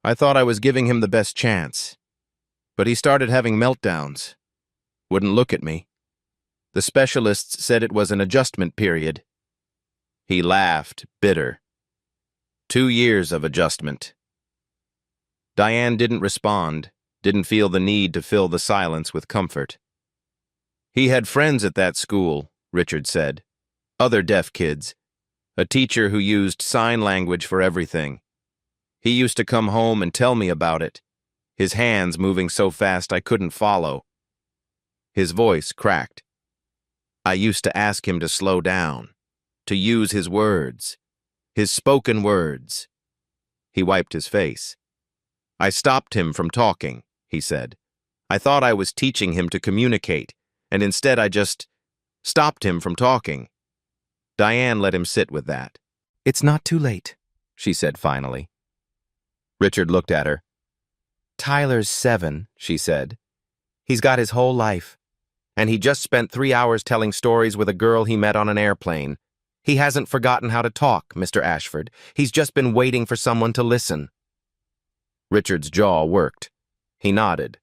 I thought I was giving him the best chance. But he started having meltdowns. Wouldn't look at me. The specialists said it was an adjustment period. He laughed, bitter. 2 years of adjustment. Diane didn't respond, didn't feel the need to fill the silence with comfort. He had friends at that school, Richard said. Other deaf kids. A teacher who used sign language for everything. He used to come home and tell me about it, his hands moving so fast I couldn't follow. His voice cracked. I used to ask him to slow down, to use his words, his spoken words. He wiped his face. I stopped him from talking, he said. I thought I was teaching him to communicate, and instead I just stopped him from talking. Diane let him sit with that. It's not too late, she said finally. Richard looked at her. Tyler's 7, she said. He's got his whole life, and he just spent 3 hours telling stories with a girl he met on an airplane. He hasn't forgotten how to talk, Mr. Ashford. He's just been waiting for someone to listen. Richard's jaw worked. He nodded.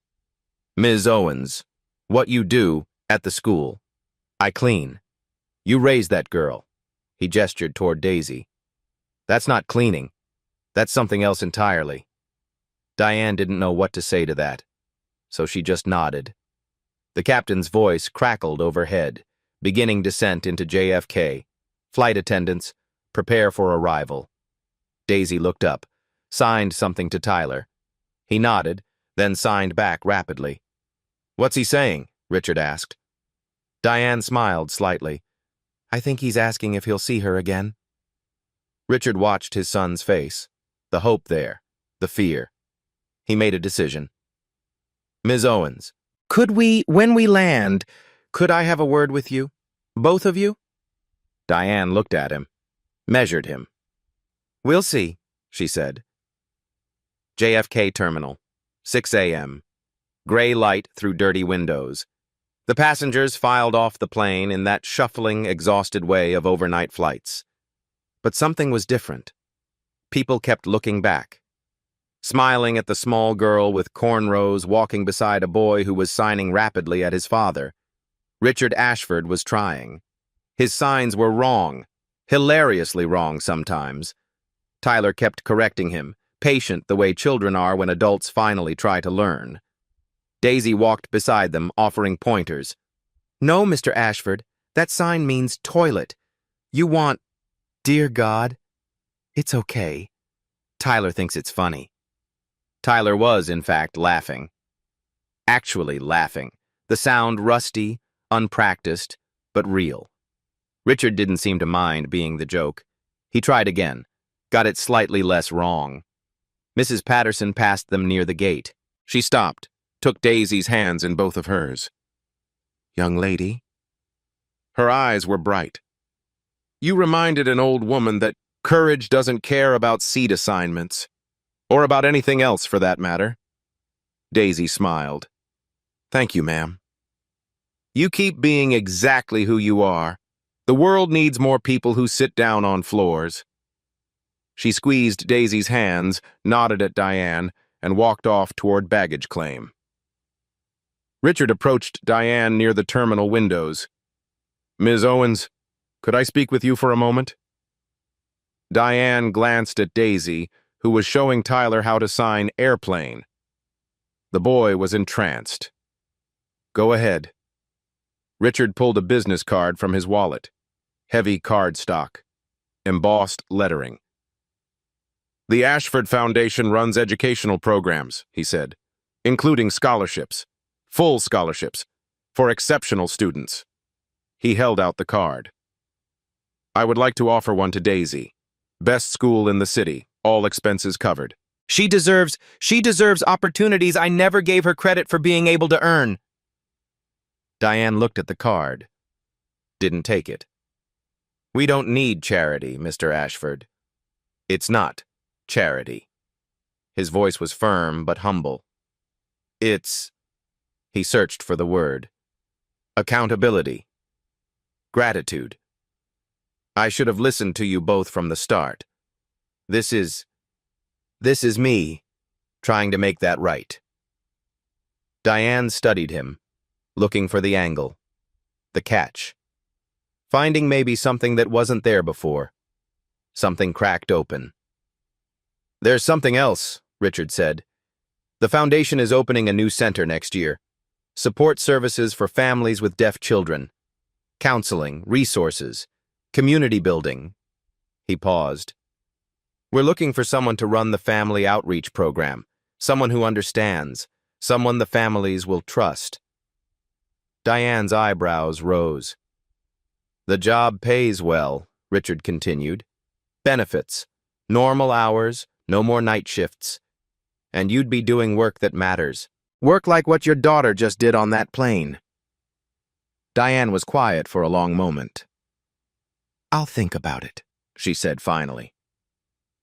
Ms. Owens, what you do at the school? I clean. You raised that girl. He gestured toward Daisy. That's not cleaning. That's something else entirely. Diane didn't know what to say to that, so she just nodded. The captain's voice crackled overhead, beginning descent into JFK. Flight attendants, prepare for arrival. Daisy looked up, signed something to Tyler. He nodded, then signed back rapidly. What's he saying? Richard asked. Diane smiled slightly. I think he's asking if he'll see her again. Richard watched his son's face, the hope there, the fear. He made a decision. Ms. Owens, when we land, could I have a word with you? Both of you? Diane looked at him, measured him. We'll see, she said. JFK Terminal, 6 a.m. Gray light through dirty windows. The passengers filed off the plane in that shuffling, exhausted way of overnight flights. But something was different. People kept looking back, smiling at the small girl with cornrows walking beside a boy who was signing rapidly at his father. Richard Ashford was trying. His signs were wrong, hilariously wrong sometimes. Tyler kept correcting him, patient the way children are when adults finally try to learn. Daisy walked beside them, offering pointers. No, Mr. Ashford, that sign means toilet. You want, dear God. It's okay. Tyler thinks it's funny. Tyler was, in fact, laughing. Actually laughing. The sound rusty, unpracticed, but real. Richard didn't seem to mind being the joke. He tried again, got it slightly less wrong. Mrs. Patterson passed them near the gate. She stopped, took Daisy's hands in both of hers. Young lady? Her eyes were bright. You reminded an old woman that courage doesn't care about seat assignments, or about anything else for that matter. Daisy smiled. Thank you, ma'am. You keep being exactly who you are. The world needs more people who sit down on floors. She squeezed Daisy's hands, nodded at Diane, and walked off toward baggage claim. Richard approached Diane near the terminal windows. Ms. Owens, could I speak with you for a moment? Diane glanced at Daisy, who was showing Tyler how to sign airplane. The boy was entranced. Go ahead. Richard pulled a business card from his wallet. Heavy cardstock. Embossed lettering. The Ashford Foundation runs educational programs, he said, including scholarships, full scholarships, for exceptional students. He held out the card. I would like to offer one to Daisy. Best school in the city, all expenses covered. She deserves opportunities I never gave her credit for being able to earn. Diane looked at the card. Didn't take it. We don't need charity, Mr. Ashford. It's not charity. His voice was firm but humble. It's, he searched for the word, accountability, gratitude. I should have listened to you both from the start. This is me, trying to make that right. Diane studied him, looking for the angle, the catch, finding maybe something that wasn't there before, something cracked open. There's something else, Richard said. The foundation is opening a new center next year. Support services for families with deaf children. Counseling, resources, community building. He paused. We're looking for someone to run the family outreach program, someone who understands, someone the families will trust. Diane's eyebrows rose. The job pays well, Richard continued. Benefits, normal hours, no more night shifts. And you'd be doing work that matters. Work like what your daughter just did on that plane. Diane was quiet for a long moment. I'll think about it, she said finally.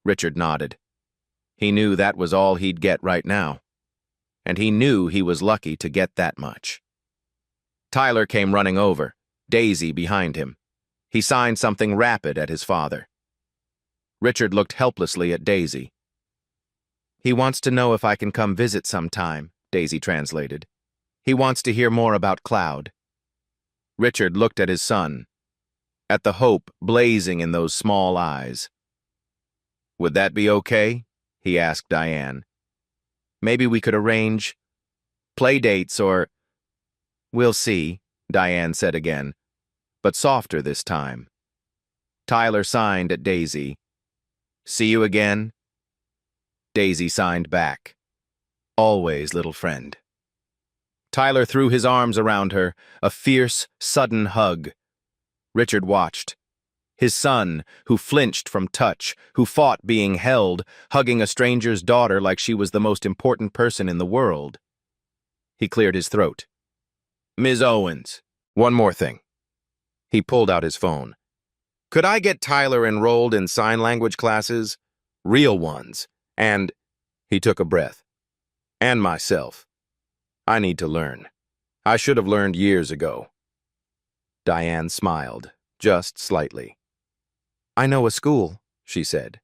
Richard nodded. He knew that was all he'd get right now. And he knew he was lucky to get that much. Tyler came running over, Daisy behind him. He signed something rapid at his father. Richard looked helplessly at Daisy. "He wants to know if I can come visit sometime," Daisy translated. "He wants to hear more about Cloud." Richard looked at his son, at the hope blazing in those small eyes. "Would that be okay?" he asked Diane. "Maybe we could arrange play dates or—" "We'll see," Diane said again, but softer this time. Tyler signed at Daisy. "See you again?" Daisy signed back. "Always, little friend." Tyler threw his arms around her, a fierce, sudden hug. Richard watched. His son, who flinched from touch, who fought being held, hugging a stranger's daughter like she was the most important person in the world. He cleared his throat. "Ms. Owens, one more thing." He pulled out his phone. "Could I get Tyler enrolled in sign language classes? Real ones. And—" he took a breath. "And myself. I need to learn. I should have learned years ago." Diane smiled, just slightly. "I know a school," she said.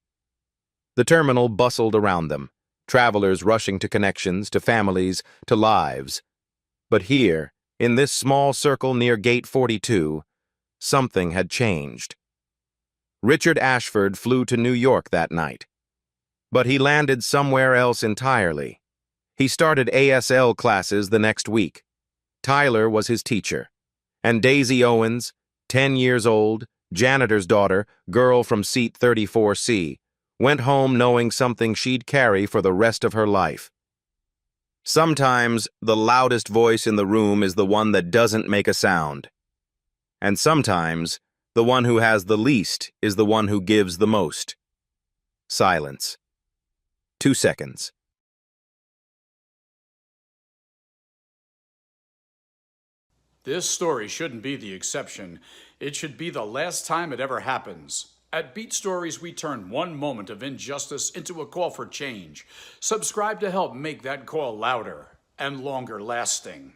The terminal bustled around them, travelers rushing to connections, to families, to lives. But here, in this small circle near Gate 42, something had changed. Richard Ashford flew to New York that night. But he landed somewhere else entirely. He started ASL classes the next week. Tyler was his teacher. And Daisy Owens, 10 years old, janitor's daughter, girl from seat 34C, went home knowing something she'd carry for the rest of her life. Sometimes the loudest voice in the room is the one that doesn't make a sound. And sometimes the one who has the least is the one who gives the most. Silence. 2 seconds. This story shouldn't be the exception. It should be the last time it ever happens. At Beat Stories, we turn one moment of injustice into a call for change. Subscribe to help make that call louder and longer lasting.